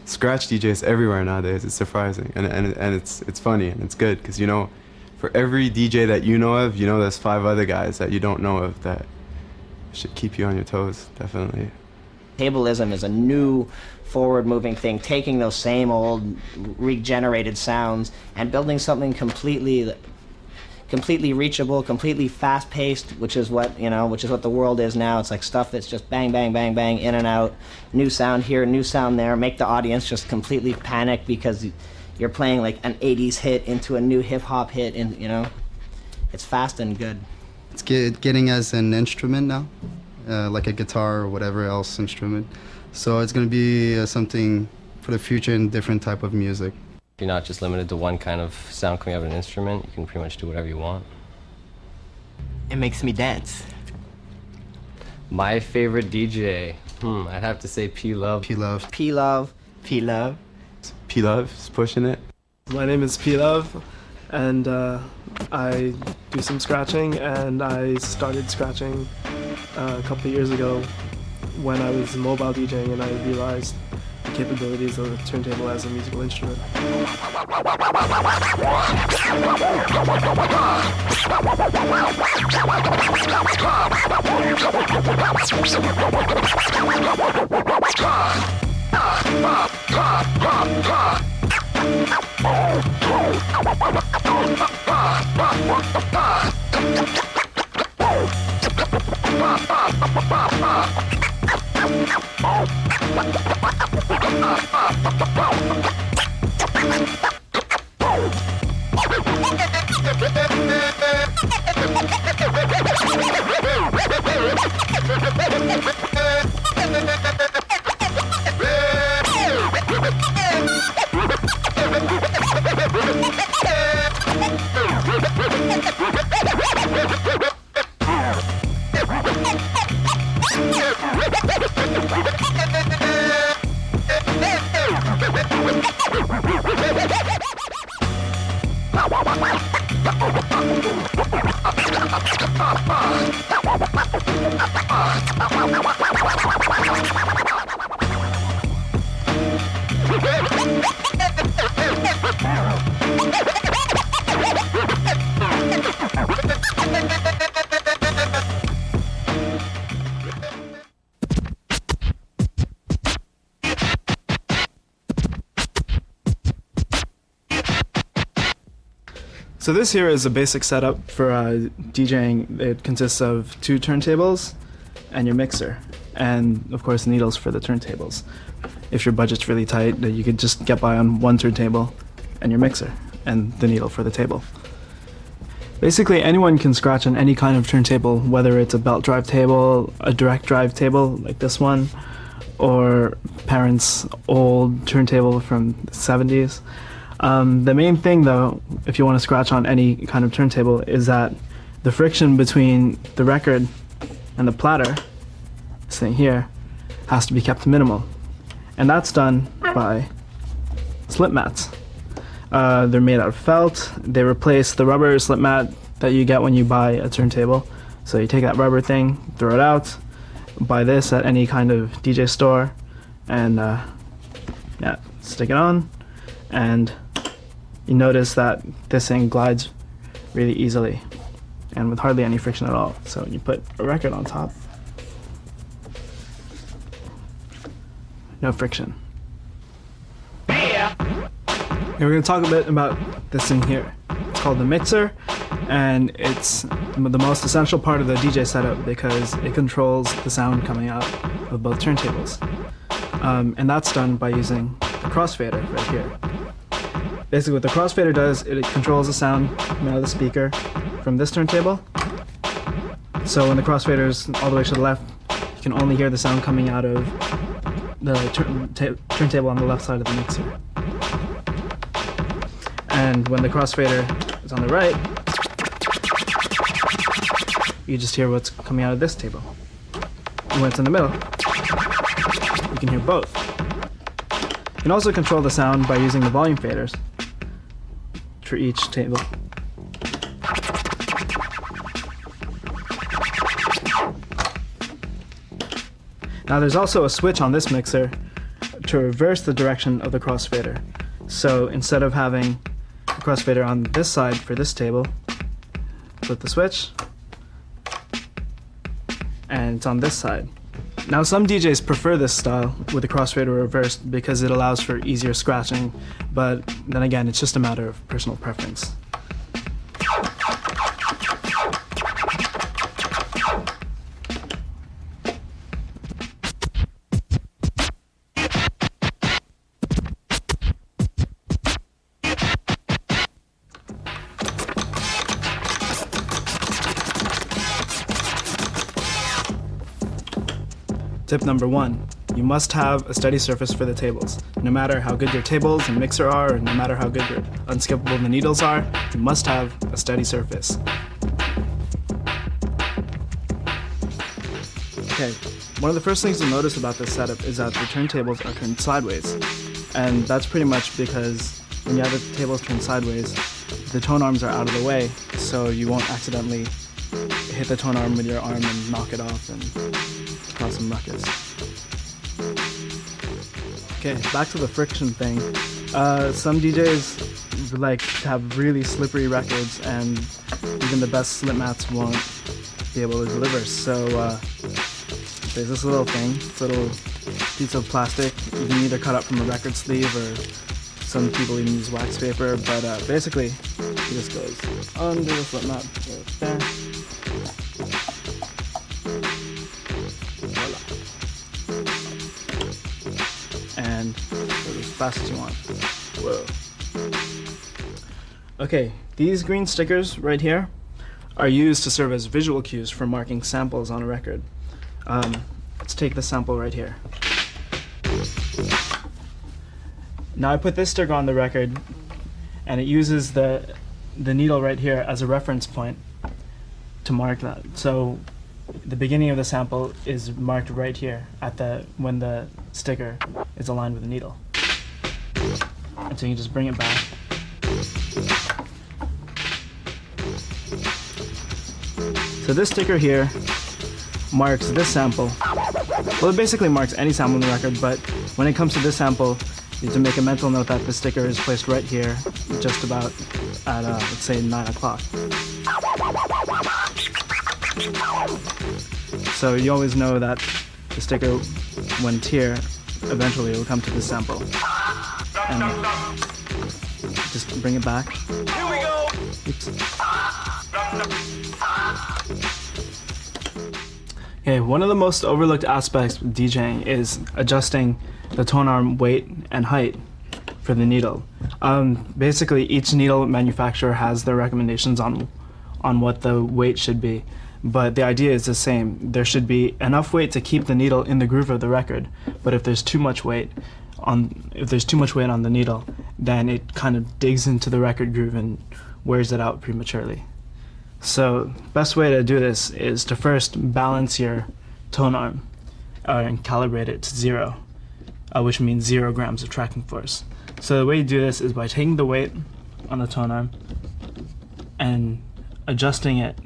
Scratch DJs everywhere nowadays. It's surprising, and it's funny, and it's good, because you know, for every DJ that you know of, you know there's 5 other guys that you don't know of that should keep you on your toes, definitely. Tablism is a new, forward-moving thing, taking those same old regenerated sounds and building something completely reachable, completely fast-paced, which is what the world is now. It's like stuff that's just bang, bang, bang, bang, in and out, new sound here, new sound there, make the audience just completely panic because you're playing like an 80s hit into a new hip-hop hit, and it's fast and good. It's getting as an instrument now, like a guitar or whatever else instrument. So it's going to be something for the future in different type of music. You're not just limited to one kind of sound coming out of an instrument. You can pretty much do whatever you want. It makes me dance. My favorite DJ, I'd have to say P-Love. P-Love. P-Love. P-Love. P-Love is pushing it. My name is P-Love, and I do some scratching, and I started scratching a couple of years ago when I was mobile DJing, and I realized the capabilities of the turntable as a musical instrument. So this here is a basic setup for DJing. It consists of 2 turntables and your mixer, and of course needles for the turntables. If your budget's really tight, you could just get by on 1 turntable and your mixer and the needle for the table. Basically anyone can scratch on any kind of turntable, whether it's a belt drive table, a direct drive table like this one, or parents' old turntable from the 70s. The main thing though, if you want to scratch on any kind of turntable, is that the friction between the record and the platter, this thing here, has to be kept minimal. And that's done by slip mats. They're made out of felt. They replace the rubber slip mat that you get when you buy a turntable. So you take that rubber thing, throw it out, buy this at any kind of DJ store, and yeah, stick it on, and you notice that this thing glides really easily and with hardly any friction at all. So you put a record on top, no friction. Okay, we're going to talk a bit about this thing here. It's called the mixer, and it's the most essential part of the DJ setup because it controls the sound coming out of both turntables. And that's done by using the crossfader right here. Basically what the crossfader does, it controls the sound coming out of the speaker from this turntable. So when the crossfader is all the way to the left, you can only hear the sound coming out of the turntable on the left side of the mixer. And when the crossfader is on the right, you just hear what's coming out of this table. And when it's in the middle, you can hear both. You can also control the sound by using the volume faders for each table. Now there's also a switch on this mixer to reverse the direction of the crossfader. So instead of having the crossfader on this side for this table, flip the switch, and it's on this side. Now some DJs prefer this style with the crossfader reversed because it allows for easier scratching, but then again, it's just a matter of personal preference. Tip number 1, you must have a steady surface for the tables. No matter how good your tables and mixer are, or no matter how good your unskippable the needles are, you must have a steady surface. Okay, one of the first things you'll notice about this setup is that the turntables are turned sideways. And that's pretty much because when you have the tables turned sideways, the tone arms are out of the way, so you won't accidentally hit the tone arm with your arm and knock it off and cause some ruckus. Okay, back to the friction thing. Some DJs like to have really slippery records, and even the best slip mats won't be able to deliver. So there's this little thing, this little piece of plastic. You can either cut up from a record sleeve, or some people even use wax paper. But basically, it just goes under the slip mat, goes there. And go as fast as you want. Whoa. Okay, these green stickers right here are used to serve as visual cues for marking samples on a record. Let's take the sample right here. Now I put this sticker on the record, and it uses the needle right here as a reference point to mark that. So the beginning of the sample is marked right here at when the sticker is aligned with the needle. And so you just bring it back. So this sticker here marks this sample. Well, it basically marks any sample on the record, but when it comes to this sample, you have to make a mental note that the sticker is placed right here, just about at, let's say, 9 o'clock. So you always know that the sticker, when it's here, eventually it will come to this sample. And just bring it back. Here we go! Oops. Okay, one of the most overlooked aspects of DJing is adjusting the tone arm weight and height for the needle. Basically, each needle manufacturer has their recommendations on what the weight should be, but the idea is the same. There should be enough weight to keep the needle in the groove of the record, but if there's too much weight on the needle, then it kind of digs into the record groove and wears it out prematurely. So best way to do this is to first balance your tone arm and calibrate it to 0, which means 0 grams of tracking force. So the way you do this is by taking the weight on the tone arm and adjusting it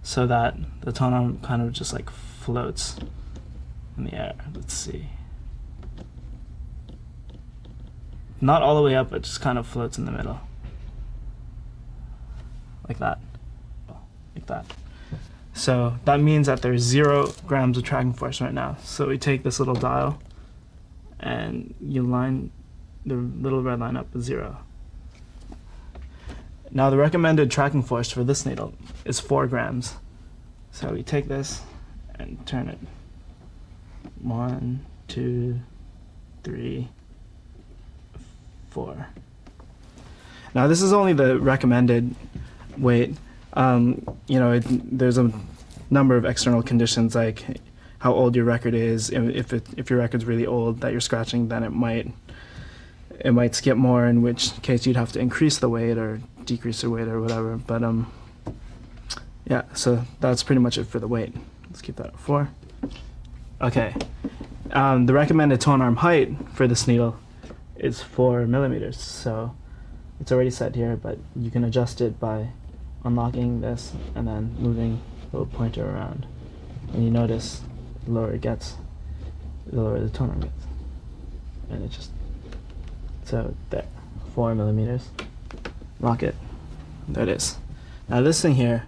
so that the tone arm kind of just like floats in the air. Let's see. Not all the way up, it just kind of floats in the middle. Like that. Like that. So that means that there's 0 grams of tracking force right now. So we take this little dial and you line the little red line up with 0. Now the recommended tracking force for this needle is 4 grams. So we take this and turn it 1, 2, 3, 4. Now this is only the recommended weight. There's a number of external conditions like how old your record is. If your record's really old that you're scratching, then it might skip more, in which case you'd have to increase the weight or decrease the weight or whatever. But yeah, so that's pretty much it for the weight. Let's keep that at 4. Okay, the recommended tone arm height for this needle is 4 millimeters. So it's already set here, but you can adjust it by unlocking this and then moving the little pointer around. And you notice the lower it gets, the lower the tone arm gets. And it just, so there, 4 millimeters. Lock it. There it is. Now this thing here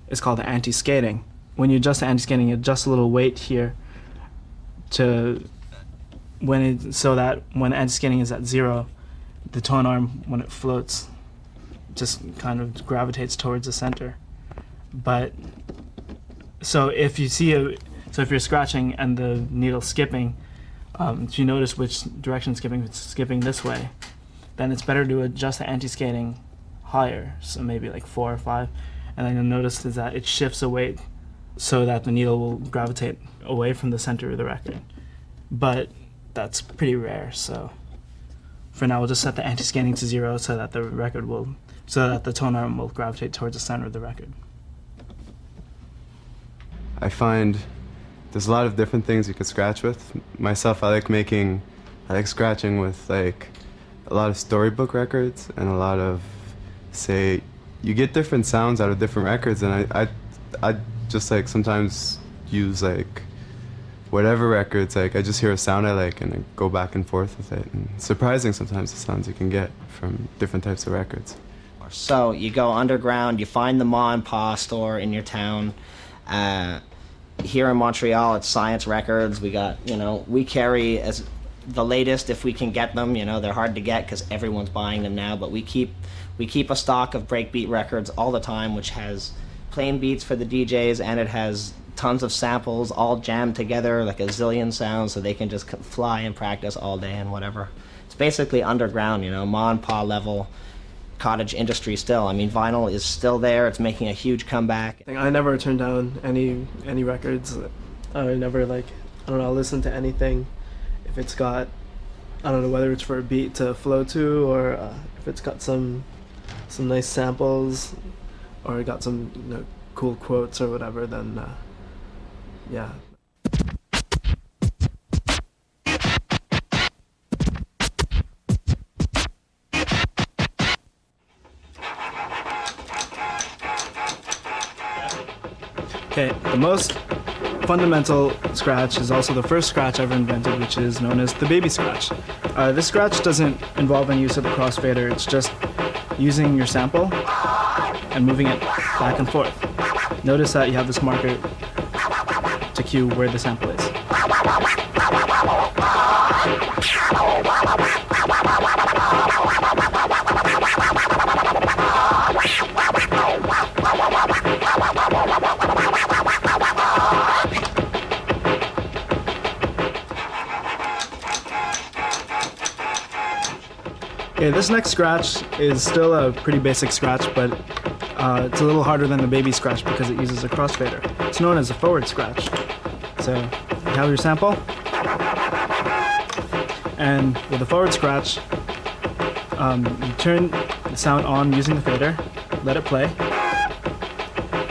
is called the anti-skating. When you adjust the anti-skating, you adjust a little weight here so that when anti-skating is at 0, the tone arm, when it floats, just kind of gravitates towards the center. But so if you're scratching and the needle's skipping, if you notice which direction it's skipping, if it's skipping this way, then it's better to adjust the anti-skating higher, so maybe like 4 or 5, and then you'll notice is that it shifts the weight so that the needle will gravitate away from the center of the record. But that's pretty rare, so for now we'll just set the anti-skating to 0 so that the tone arm will gravitate towards the center of the record. I find there's a lot of different things you can scratch with. Myself, I like scratching with like a lot of storybook records and a lot of, say, you get different sounds out of different records, and I just like sometimes use like whatever records, like I just hear a sound I like and I go back and forth with it. And it's surprising sometimes the sounds you can get from different types of records. So you go underground, you find the ma and pa store in your town. Here in Montreal, it's Science Records. We carry as the latest if we can get them. They're hard to get because everyone's buying them now, but we keep a stock of breakbeat records all the time, which has plain beats for the DJs, and it has tons of samples all jammed together, like a zillion sounds, so they can just fly and practice all day and whatever. It's basically underground, ma and pa level cottage industry still. I mean, vinyl is still there. It's making a huge comeback. I never turn down any records. I never I'll listen to anything if it's got, I don't know, whether it's for a beat to flow to, or if it's got some nice samples, or it got some cool quotes or whatever, then yeah. Okay, the most fundamental scratch is also the first scratch ever invented, which is known as the baby scratch. This scratch doesn't involve any use of the crossfader, it's just using your sample and moving it back and forth. Notice that you have this marker to cue where the sample is. Okay, this next scratch is still a pretty basic scratch, but it's a little harder than the baby scratch because it uses a crossfader. It's known as a forward scratch. So you have your sample, and with a forward scratch, you turn the sound on using the fader, let it play,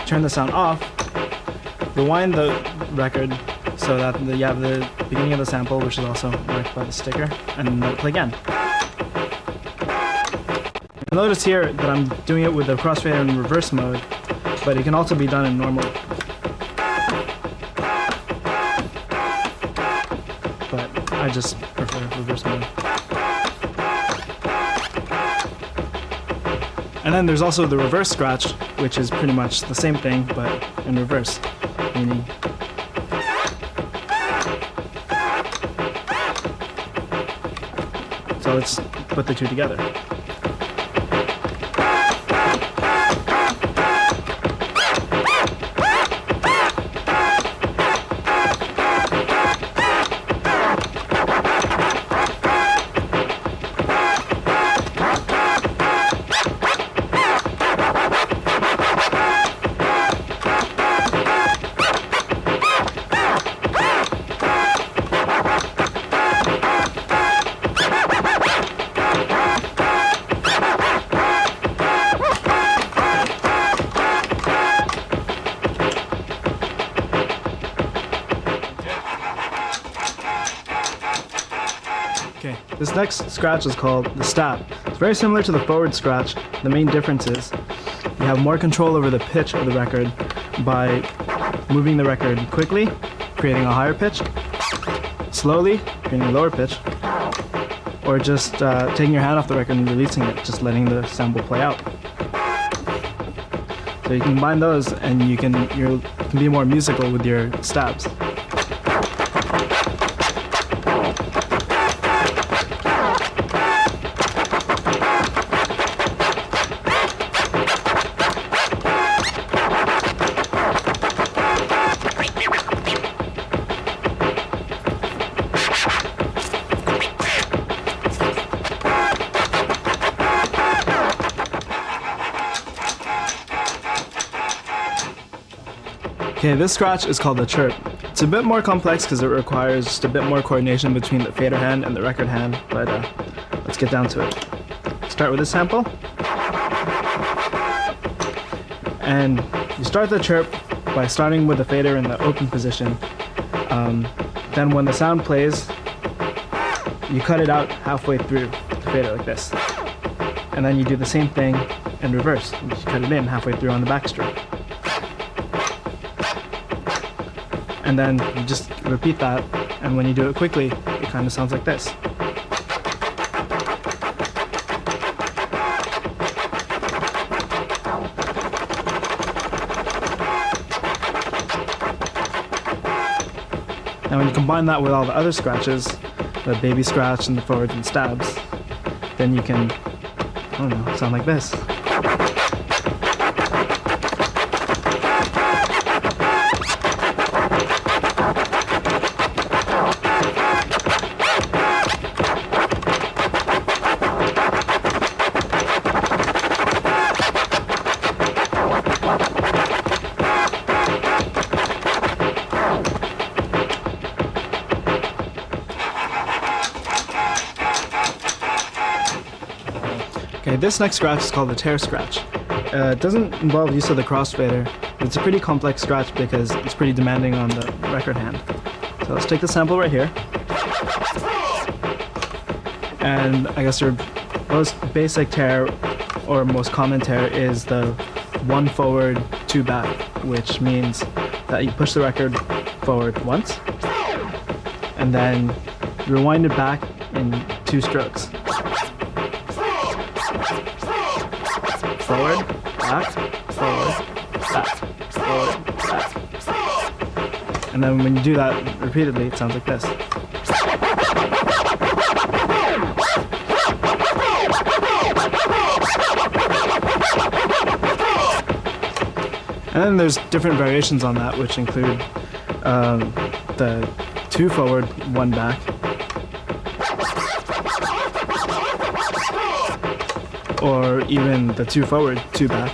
turn the sound off, rewind the record so that you have the beginning of the sample, which is also marked by the sticker, and then let it play again. You'll notice here that I'm doing it with the crossfader in reverse mode, but it can also be done in normal. But I just prefer reverse mode. And then there's also the reverse scratch, which is pretty much the same thing, but in reverse, meaning so let's put the two together. Okay, this next scratch is called the stab. It's very similar to the forward scratch. The main difference is you have more control over the pitch of the record by moving the record quickly, creating a higher pitch, slowly, creating a lower pitch, or just taking your hand off the record and releasing it, just letting the sample play out. So you can combine those and you can be more musical with your stabs. Okay, this scratch is called the chirp. It's a bit more complex because it requires just a bit more coordination between the fader hand and the record hand, but let's get down to it. Start with this sample. And you start the chirp by starting with the fader in the open position. Then when the sound plays, you cut it out halfway through the fader like this. And then you do the same thing in reverse. You cut it in halfway through on the backstroke. And then you just repeat that, and when you do it quickly, it kind of sounds like this. Now when you combine that with all the other scratches, the baby scratch and the forwards and stabs, then you can, I don't know, sound like this. Okay, this next scratch is called the tear scratch. It doesn't involve use of the crossfader. It's a pretty complex scratch because it's pretty demanding on the record hand. So let's take the sample right here. And I guess your most basic tear or most common tear is the 1 forward, 2 back, which means that you push the record forward once, and then you rewind it back in 2 strokes. Forward, back, forward, back, forward, back. And then when you do that repeatedly, it sounds like this. And then there's different variations on that, which include the 2 forward, 1 back. Or even the 2 forward, 2 back.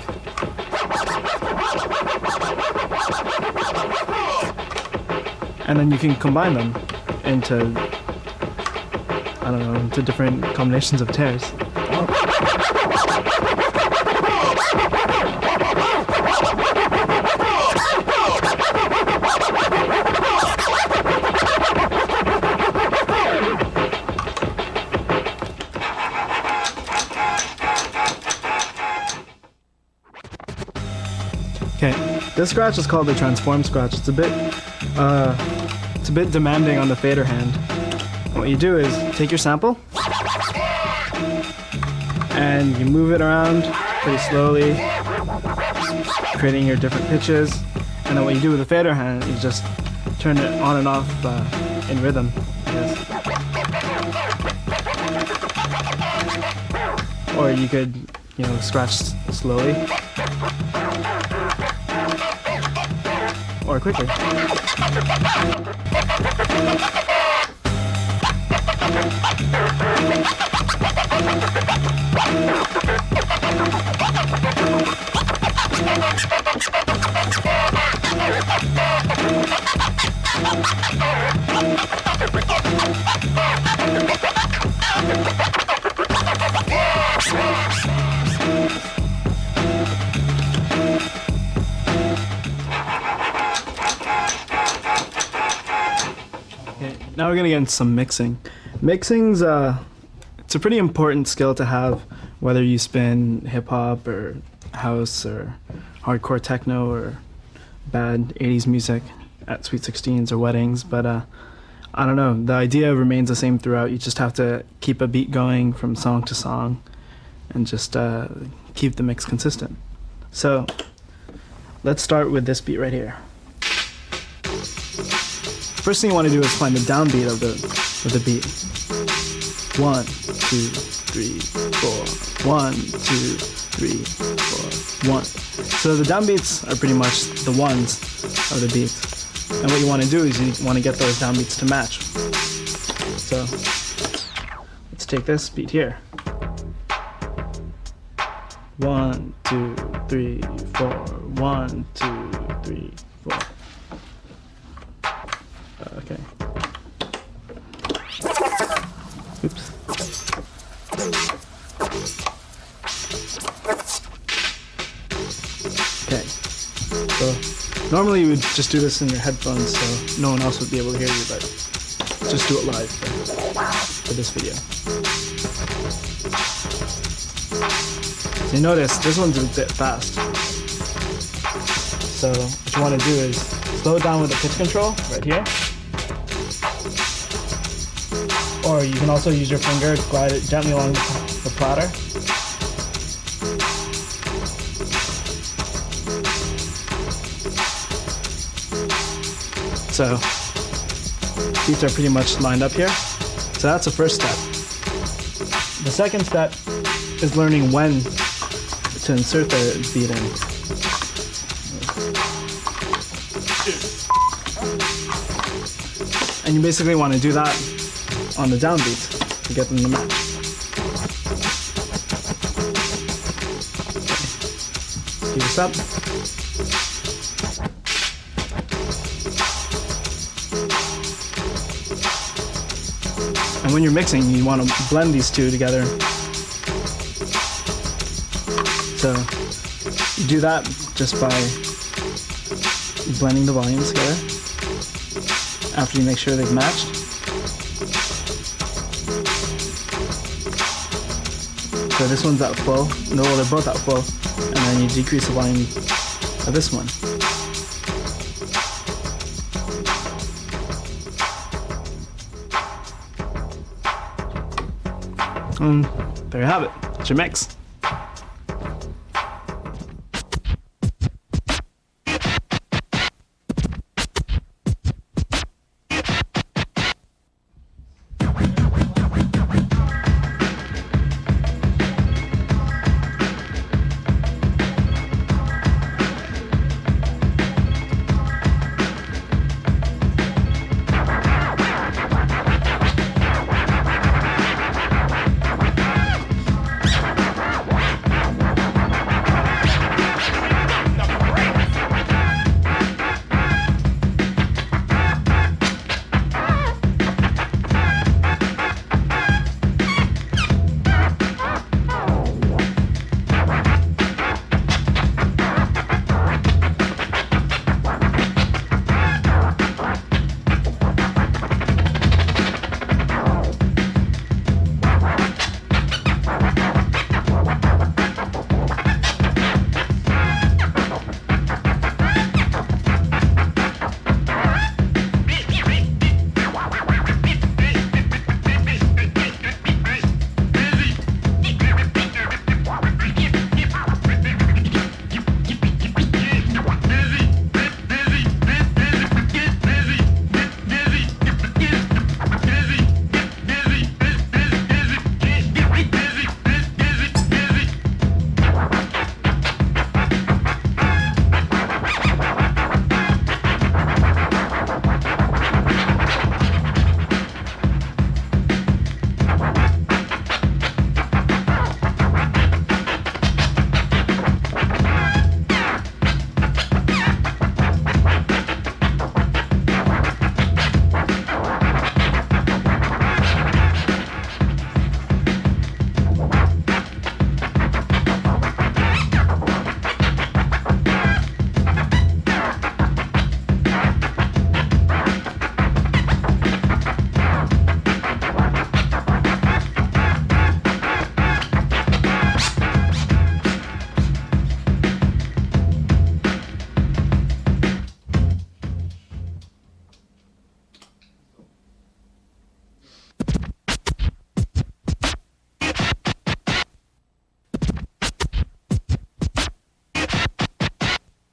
And then you can combine them into, I don't know, into different combinations of tears. Okay, this scratch is called the transform scratch. It's a bit demanding on the fader hand. What you do is take your sample and you move it around pretty slowly, creating your different pitches. And then what you do with the fader hand is just turn it on and off in rhythm, I guess. Or you could, scratch slowly. Or quickly. Now we're gonna get into some mixing. Mixing's it's a pretty important skill to have, whether you spin hip hop or house or hardcore techno or bad 80s music at Sweet 16s or weddings. But I don't know, the idea remains the same throughout. You just have to keep a beat going from song to song and just keep the mix consistent. So let's start with this beat right here. First thing you want to do is find the downbeat of the beat. 1, 2, 3, 4. 1, 2, 3, 4. 1. So the downbeats are pretty much the ones of the beat. And what you want to do is you want to get those downbeats to match. So let's take this beat here. 1, 2, 3, 4. 1, 2, 3, 4. Okay. Oops. Okay. So normally you would just do this in your headphones, so no one else would be able to hear you, but just do it live for this video. So you notice this one's a bit fast. So what you want to do is slow it down with the pitch control right here. Or you can also use your finger to glide it gently along the platter. So beats are pretty much lined up here. So that's the first step. The second step is learning when to insert the beat in. And you basically want to do that on the downbeats to get them to match. Speed this up. And when you're mixing, you want to blend these two together. So you do that just by blending the volumes together after you make sure they've matched. So this one's at full, no, they're both at full, and then you decrease the volume of this one. There you have it. It's your mix.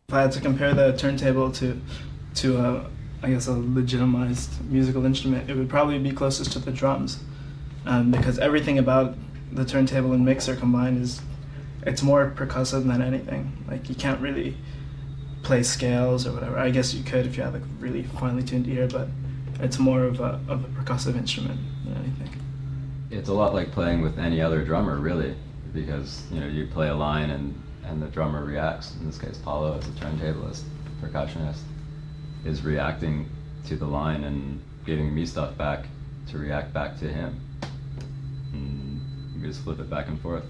If I had to compare the turntable to I guess a legitimized musical instrument, it would probably be closest to the drums, because everything about the turntable and mixer combined it's more percussive than anything. Like you can't really play scales or whatever. I guess you could if you have like a really finely tuned ear, but it's more of a percussive instrument than anything. It's a lot like playing with any other drummer, really, because you play a line and the drummer reacts. In this case, Paulo, as a turntablist, percussionist, is reacting to the line and giving me stuff back to react back to him. And we just flip it back and forth.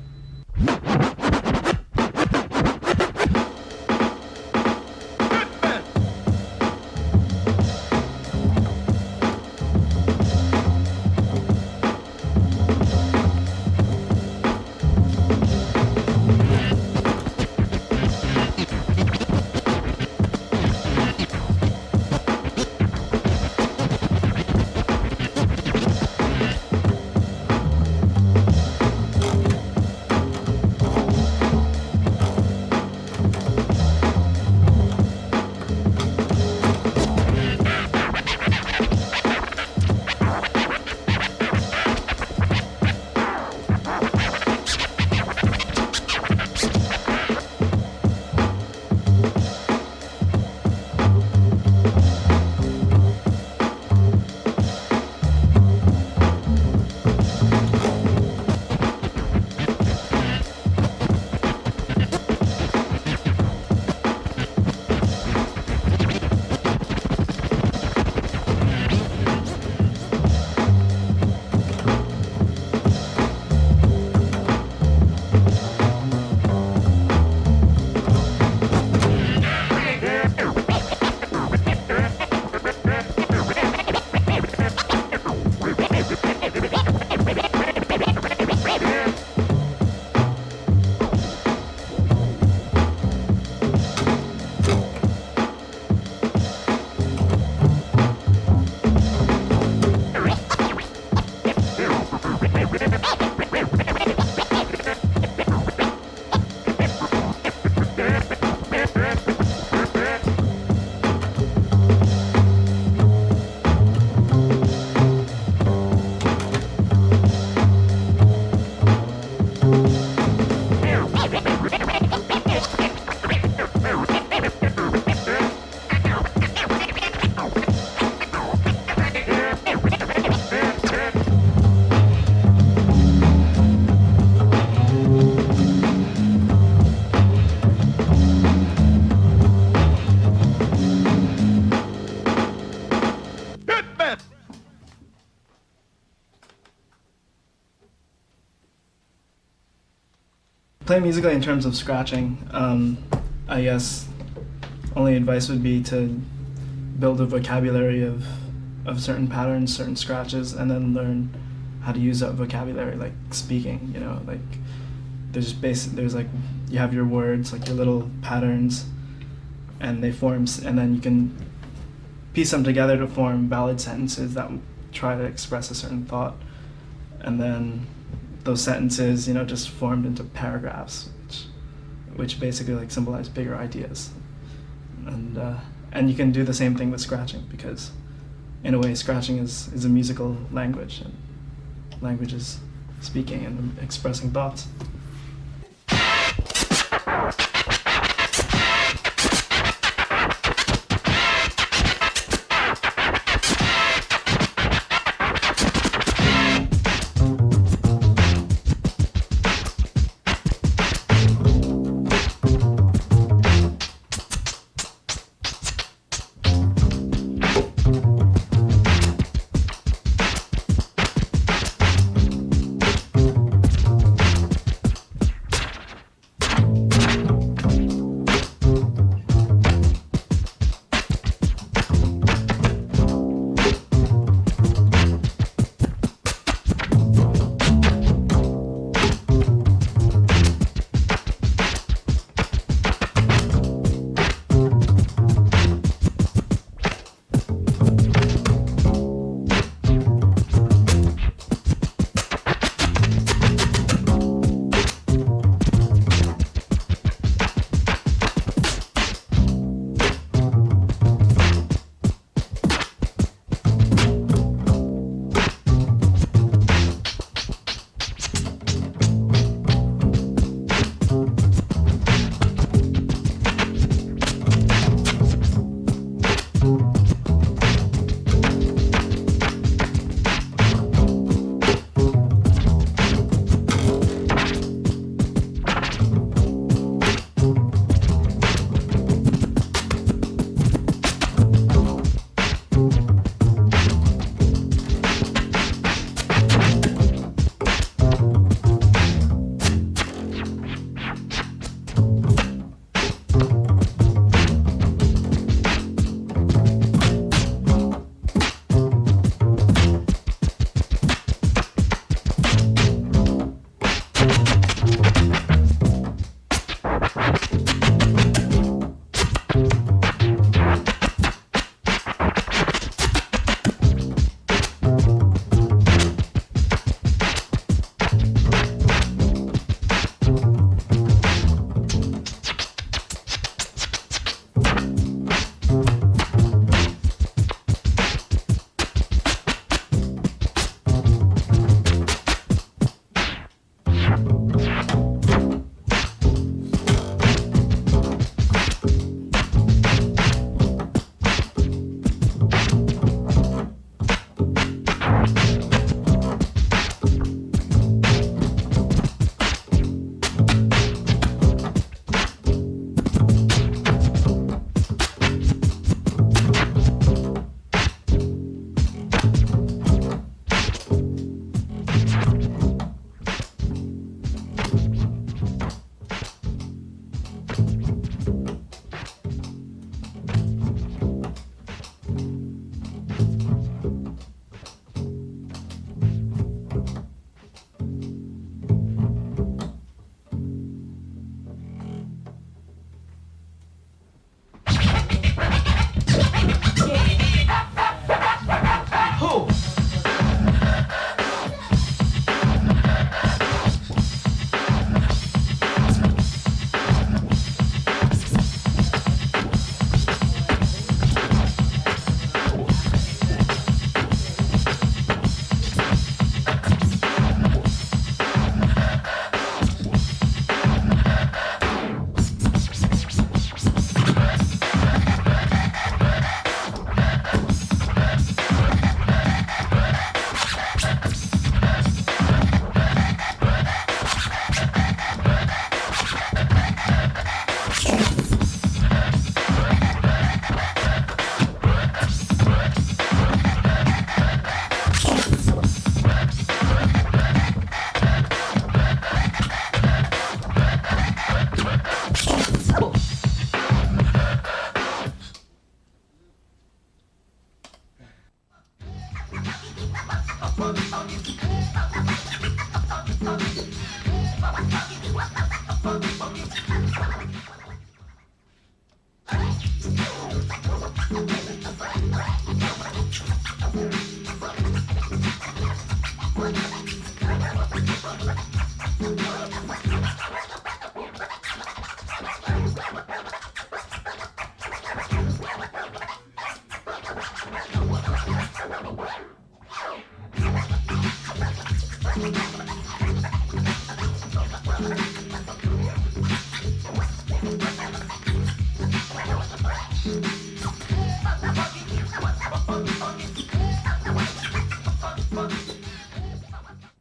Play musically in terms of scratching. I guess only advice would be to build a vocabulary of certain patterns, certain scratches, and then learn how to use that vocabulary, like speaking, you know, like there's like, you have your words, like your little patterns, and they form, and then you can piece them together to form valid sentences that try to express a certain thought, and then those sentences, you know, just formed into paragraphs, which basically like symbolize bigger ideas. And you can do the same thing with scratching, because in a way scratching is a musical language, and language is speaking and expressing thoughts.